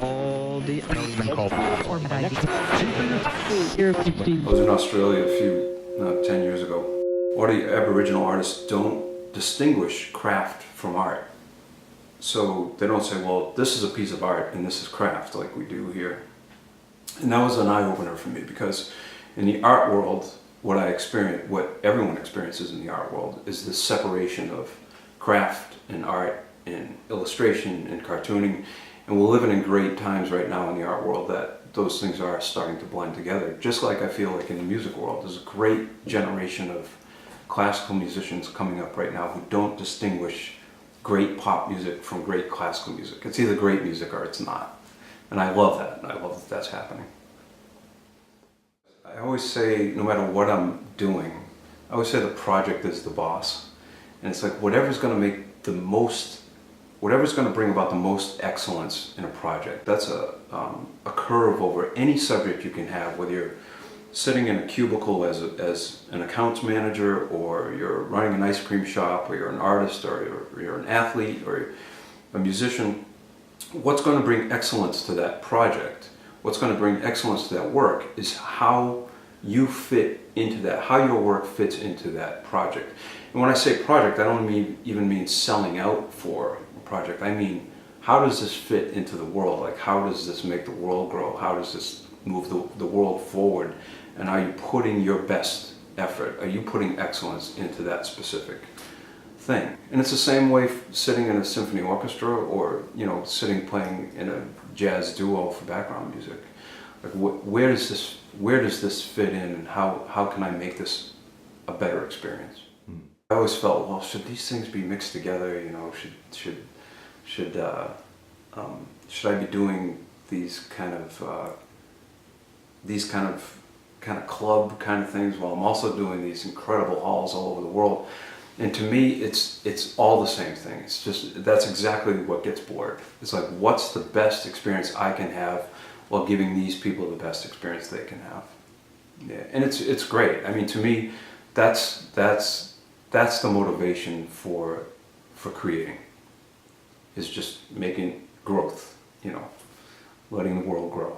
all the element called I was in Australia a few, 10 years ago. A lot of the Aboriginal artists don't distinguish craft from art. So they don't say, well, this is a piece of art and this is craft like we do here. And that was an eye-opener for me, because in the art world, what everyone experiences in the art world is this separation of craft and art and illustration and cartooning. And we're living in great times right now in the art world that those things are starting to blend together. Just like I feel like in the music world, there's a great generation of classical musicians coming up right now who don't distinguish great pop music from great classical music. It's either great music or it's not. And I love that. I love that that's happening. I always say, no matter what I'm doing, I always say the project is the boss. And it's like whatever's going to bring about the most excellence in a project. That's a curve over any subject you can have, whether you're sitting in a cubicle as an accounts manager, or you're running an ice cream shop, or you're an artist, or you're an athlete, or a musician. What's going to bring excellence to that project, what's going to bring excellence to that work, is how you fit into that, how your work fits into that project. And when I say project, I don't even mean selling out for a project. I mean, how does this fit into the world? Like, how does this make the world grow? How does this move the world forward? And are you putting your best effort? Are you putting excellence into that specific thing? And it's the same way sitting in a symphony orchestra, or sitting playing in a jazz duo for background music. Like, where does this fit in, and how can I make this a better experience? I always felt, well, should these things be mixed together? Should I be doing these kind of club kind of things while I'm also doing these incredible halls all over the world? And to me, it's all the same thing. It's just, that's exactly what gets bored. It's like, what's the best experience I can have while giving these people the best experience they can have? Yeah, and it's great. I mean, to me, that's the motivation for creating, is just making growth, letting the world grow.